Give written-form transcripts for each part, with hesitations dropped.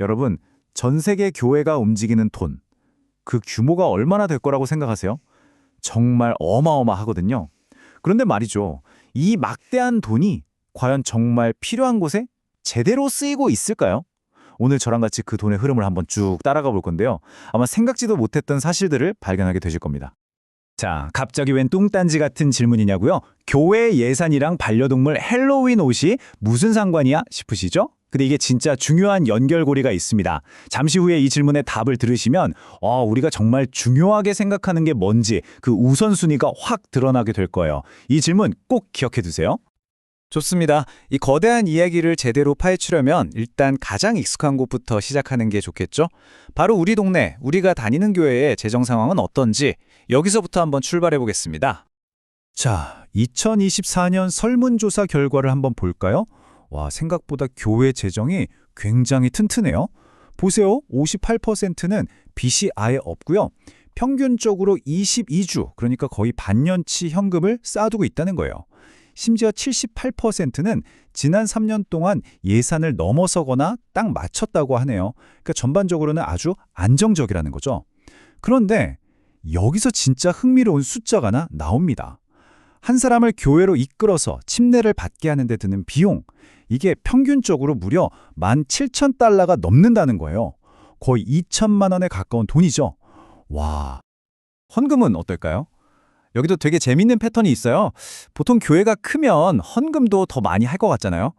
여러분, 전 세계 교회가 움직이는 돈, 그 규모가 얼마나 될 거라고 생각하세요? 정말 어마어마하거든요. 그런데 말이죠. 이 막대한 돈이 과연 정말 필요한 곳에 제대로 쓰이고 있을까요? 오늘 저랑 같이 그 돈의 흐름을 한번 쭉 따라가 볼 건데요. 아마 생각지도 못했던 사실들을 발견하게 되실 겁니다. 자, 갑자기 웬 뚱딴지 같은 질문이냐고요? 교회 예산이랑 반려동물 헬로윈 옷이 무슨 상관이야 싶으시죠? 근데 이게 진짜 중요한 연결고리가 있습니다. 잠시 후에 이 질문의 답을 들으시면 우리가 정말 중요하게 생각하는 게 뭔지 그 우선순위가 확 드러나게 될 거예요. 이 질문 꼭 기억해 두세요. 좋습니다. 이 거대한 이야기를 제대로 파헤치려면 일단 가장 익숙한 곳부터 시작하는 게 좋겠죠? 바로 우리 동네, 우리가 다니는 교회의 재정 상황은 어떤지 여기서부터 한번 출발해 보겠습니다. 자, 2024년 설문조사 결과를 한번 볼까요? 와, 생각보다 교회 재정이 굉장히 튼튼해요. 보세요. 58%는 빚이 아예 없고요. 평균적으로 22주, 그러니까 거의 반년치 현금을 쌓아두고 있다는 거예요. 심지어 78%는 지난 3년 동안 예산을 넘어서거나 딱 맞췄다고 하네요. 그러니까 전반적으로는 아주 안정적이라는 거죠. 그런데 여기서 진짜 흥미로운 숫자가 하나 나옵니다. 한 사람을 교회로 이끌어서 침례를 받게 하는 데 드는 비용, 이게 평균적으로 무려 17,000달러가 넘는다는 거예요. 거의 2천만 원에 가까운 돈이죠. 와, 헌금은 어떨까요? 여기도 되게 재밌는 패턴이 있어요. 보통 교회가 크면 헌금도 더 많이 할 것 같잖아요.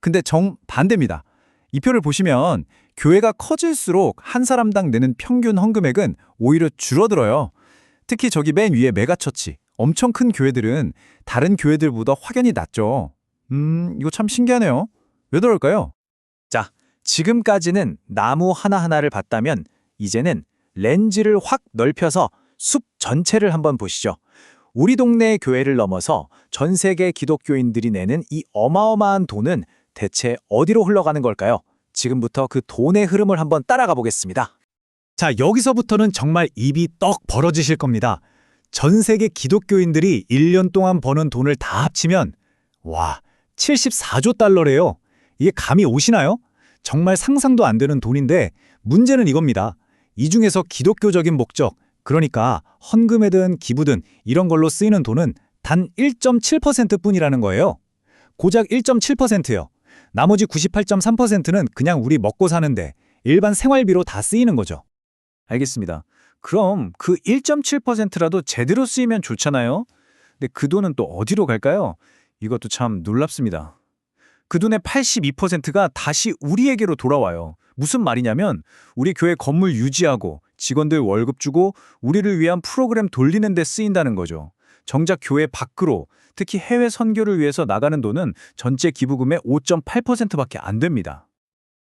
근데 정반대입니다. 이 표를 보시면 교회가 커질수록 한 사람당 내는 평균 헌금액은 오히려 줄어들어요. 특히 저기 맨 위에 메가처치, 엄청 큰 교회들은 다른 교회들보다 확연히 낮죠. 이거 참 신기하네요. 왜 그럴까요? 자, 지금까지는 나무 하나하나를 봤다면 이제는 렌즈를 확 넓혀서 숲 전체를 한번 보시죠. 우리 동네의 교회를 넘어서 전 세계 기독교인들이 내는 이 어마어마한 돈은 대체 어디로 흘러가는 걸까요? 지금부터 그 돈의 흐름을 한번 따라가 보겠습니다. 자, 여기서부터는 정말 입이 떡 벌어지실 겁니다. 전 세계 기독교인들이 1년 동안 버는 돈을 다 합치면 와, 74조 달러래요. 이게 감이 오시나요? 정말 상상도 안 되는 돈인데 문제는 이겁니다. 이 중에서 기독교적인 목적, 그러니까 헌금이든 기부든 이런 걸로 쓰이는 돈은 단 1.7%뿐이라는 거예요. 고작 1.7%요. 나머지 98.3%는 그냥 우리 먹고 사는데 일반 생활비로 다 쓰이는 거죠. 알겠습니다. 그럼 그 1.7%라도 제대로 쓰이면 좋잖아요. 근데 그 돈은 또 어디로 갈까요? 이것도 참 놀랍습니다. 그 돈의 82%가 다시 우리에게로 돌아와요. 무슨 말이냐면 우리 교회 건물 유지하고 직원들 월급 주고 우리를 위한 프로그램 돌리는 데 쓰인다는 거죠. 정작 교회 밖으로, 특히 해외 선교를 위해서 나가는 돈은 전체 기부금의 5.8%밖에 안 됩니다.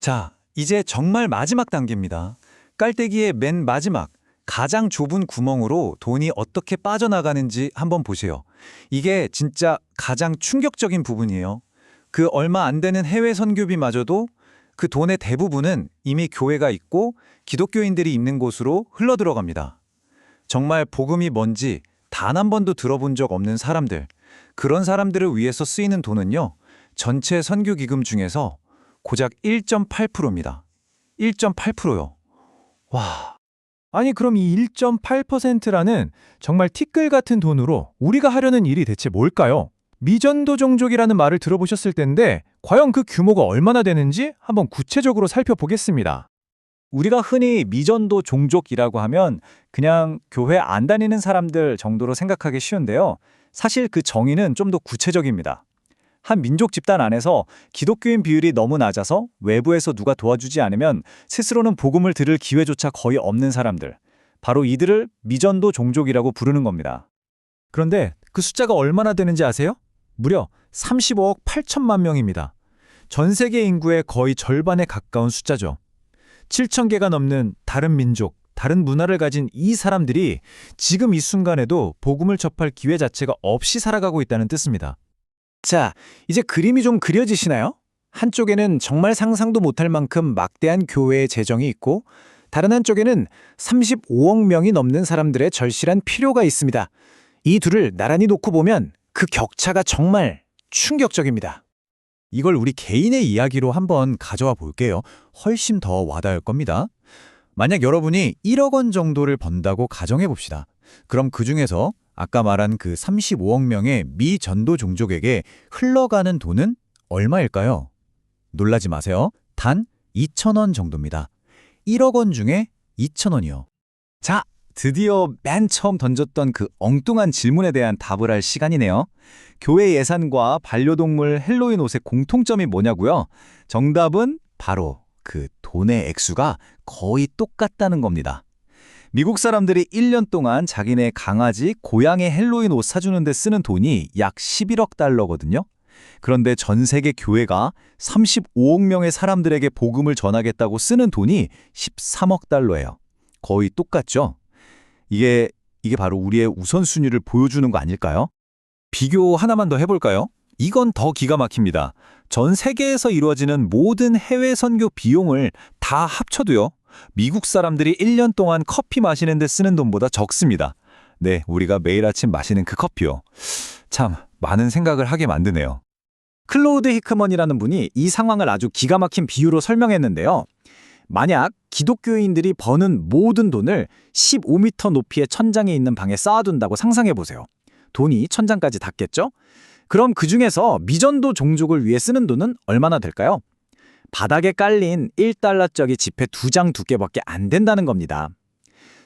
자, 이제 정말 마지막 단계입니다. 깔때기의 맨 마지막, 가장 좁은 구멍으로 돈이 어떻게 빠져나가는지 한번 보세요. 이게 진짜 가장 충격적인 부분이에요. 그 얼마 안 되는 해외 선교비마저도 그 돈의 대부분은 이미 교회가 있고 기독교인들이 있는 곳으로 흘러들어갑니다. 정말 복음이 뭔지 단 한 번도 들어본 적 없는 사람들, 그런 사람들을 위해서 쓰이는 돈은요, 전체 선교기금 중에서 고작 1.8%입니다. 1.8%요. 와, 아니 그럼 이 1.8%라는 정말 티끌 같은 돈으로 우리가 하려는 일이 대체 뭘까요? 미전도 종족이라는 말을 들어보셨을 텐데 과연 그 규모가 얼마나 되는지 한번 구체적으로 살펴보겠습니다. 우리가 흔히 미전도 종족이라고 하면 그냥 교회 안 다니는 사람들 정도로 생각하기 쉬운데요. 사실 그 정의는 좀 더 구체적입니다. 한 민족 집단 안에서 기독교인 비율이 너무 낮아서 외부에서 누가 도와주지 않으면 스스로는 복음을 들을 기회조차 거의 없는 사람들. 바로 이들을 미전도 종족이라고 부르는 겁니다. 그런데 그 숫자가 얼마나 되는지 아세요? 무려 35억 8천만 명입니다. 전 세계 인구의 거의 절반에 가까운 숫자죠. 7천 개가 넘는 다른 민족, 다른 문화를 가진 이 사람들이 지금 이 순간에도 복음을 접할 기회 자체가 없이 살아가고 있다는 뜻입니다. 자, 이제 그림이 좀 그려지시나요? 한쪽에는 정말 상상도 못할 만큼 막대한 교회의 재정이 있고 다른 한쪽에는 35억 명이 넘는 사람들의 절실한 필요가 있습니다. 이 둘을 나란히 놓고 보면 그 격차가 정말 충격적입니다. 이걸 우리 개인의 이야기로 한번 가져와 볼게요. 훨씬 더 와닿을 겁니다. 만약 여러분이 1억 원 정도를 번다고 가정해 봅시다. 그럼 그중에서 아까 말한 그 35억 명의 미전도 종족에게 흘러가는 돈은 얼마일까요? 놀라지 마세요. 단 2,000원 정도입니다. 1억 원 중에 2,000원이요. 자, 드디어 맨 처음 던졌던 그 엉뚱한 질문에 대한 답을 할 시간이네요. 교회 예산과 반려동물 헬로윈 옷의 공통점이 뭐냐고요? 정답은 바로 그 돈의 액수가 거의 똑같다는 겁니다. 미국 사람들이 1년 동안 자기네 강아지, 고양이 헬로윈 옷 사주는 데 쓰는 돈이 약 11억 달러거든요. 그런데 전 세계 교회가 35억 명의 사람들에게 복음을 전하겠다고 쓰는 돈이 13억 달러예요. 거의 똑같죠? 이게 바로 우리의 우선순위를 보여주는 거 아닐까요? 비교 하나만 더 해볼까요? 이건 더 기가 막힙니다. 전 세계에서 이루어지는 모든 해외 선교 비용을 다 합쳐도요. 미국 사람들이 1년 동안 커피 마시는 데 쓰는 돈보다 적습니다. 네, 우리가 매일 아침 마시는 그 커피요. 참, 많은 생각을 하게 만드네요. 클로우드 히크먼이라는 분이 이 상황을 아주 기가 막힌 비유로 설명했는데요. 만약 기독교인들이 버는 모든 돈을 15m 높이의 천장에 있는 방에 쌓아둔다고 상상해 보세요. 돈이 천장까지 닿겠죠? 그럼 그중에서 미전도 종족을 위해 쓰는 돈은 얼마나 될까요? 바닥에 깔린 1달러짜리 지폐 2장 두께밖에 안 된다는 겁니다.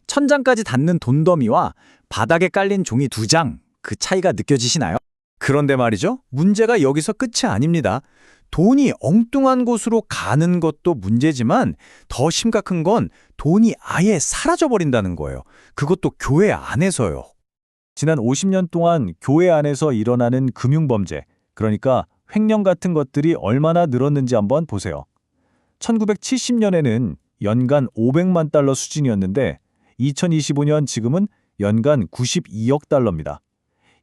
천장까지 닿는 돈더미와 바닥에 깔린 종이 2장, 그 차이가 느껴지시나요? 그런데 말이죠. 문제가 여기서 끝이 아닙니다. 돈이 엉뚱한 곳으로 가는 것도 문제지만 더 심각한 건 돈이 아예 사라져버린다는 거예요. 그것도 교회 안에서요. 지난 50년 동안 교회 안에서 일어나는 금융범죄, 그러니까 횡령 같은 것들이 얼마나 늘었는지 한번 보세요. 1970년에는 연간 500만 달러 수준이었는데 2025년 지금은 연간 92억 달러입니다.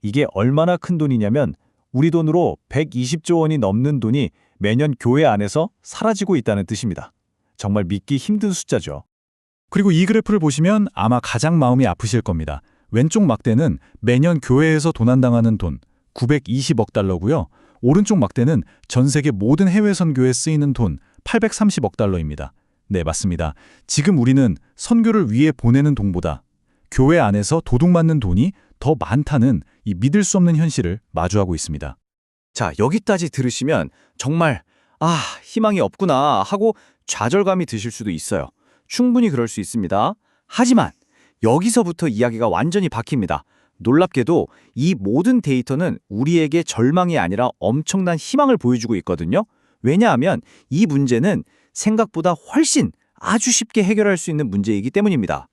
이게 얼마나 큰 돈이냐면 우리 돈으로 120조 원이 넘는 돈이 매년 교회 안에서 사라지고 있다는 뜻입니다. 정말 믿기 힘든 숫자죠. 그리고 이 그래프를 보시면 아마 가장 마음이 아프실 겁니다. 왼쪽 막대는 매년 교회에서 도난당하는 돈 920억 달러고요. 오른쪽 막대는 전 세계 모든 해외 선교에 쓰이는 돈 830억 달러입니다. 네, 맞습니다. 지금 우리는 선교를 위해 보내는 돈보다 교회 안에서 도둑맞는 돈이 더 많다는 이 믿을 수 없는 현실을 마주하고 있습니다. 자, 여기까지 들으시면 정말 희망이 없구나 하고 좌절감이 드실 수도 있어요. 충분히 그럴 수 있습니다. 하지만 여기서부터 이야기가 완전히 바뀝니다. 놀랍게도 이 모든 데이터는 우리에게 절망이 아니라 엄청난 희망을 보여주고 있거든요. 왜냐하면 이 문제는 생각보다 훨씬 아주 쉽게 해결할 수 있는 문제이기 때문입니다.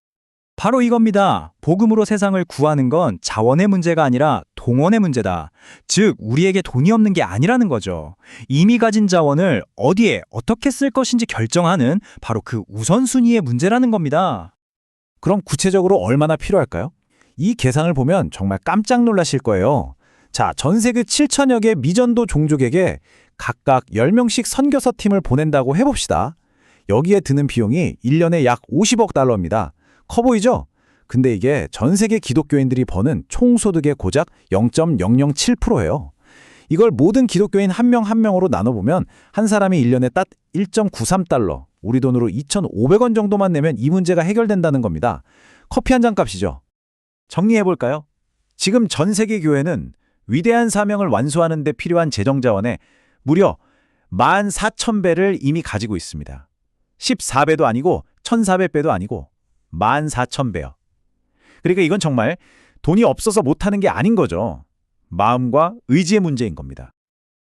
바로 이겁니다. 복음으로 세상을 구하는 건 자원의 문제가 아니라 동원의 문제다. 즉, 우리에게 돈이 없는 게 아니라는 거죠. 이미 가진 자원을 어디에 어떻게 쓸 것인지 결정하는 바로 그 우선순위의 문제라는 겁니다. 그럼 구체적으로 얼마나 필요할까요? 이 계산을 보면 정말 깜짝 놀라실 거예요. 자, 전 세계 7천여 개 미전도 종족에게 각각 10명씩 선교사 팀을 보낸다고 해봅시다. 여기에 드는 비용이 1년에 약 50억 달러입니다. 커 보이죠? 근데 이게 전 세계 기독교인들이 버는 총소득의 고작 0.007%예요. 이걸 모든 기독교인 한 명 한 명으로 나눠보면 한 사람이 1년에 딱 1.93달러, 우리 돈으로 2,500원 정도만 내면 이 문제가 해결된다는 겁니다. 커피 한 잔 값이죠. 정리해볼까요? 지금 전 세계 교회는 위대한 사명을 완수하는 데 필요한 재정 자원의 무려 14,000배를 이미 가지고 있습니다. 14배도 아니고 1,400배도 아니고 14,000배요. 그러니까 이건 정말 돈이 없어서 못하는 게 아닌 거죠. 마음과 의지의 문제인 겁니다.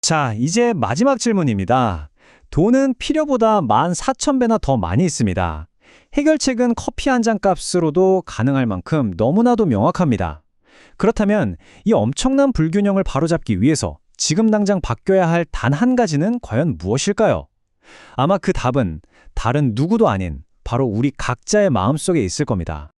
자, 이제 마지막 질문입니다. 돈은 필요보다 14,000배나 더 많이 있습니다. 해결책은 커피 한 잔 값으로도 가능할 만큼 너무나도 명확합니다. 그렇다면 이 엄청난 불균형을 바로잡기 위해서 지금 당장 바뀌어야 할 단 한 가지는 과연 무엇일까요? 아마 그 답은 다른 누구도 아닌 바로 우리 각자의 마음속에 있을 겁니다.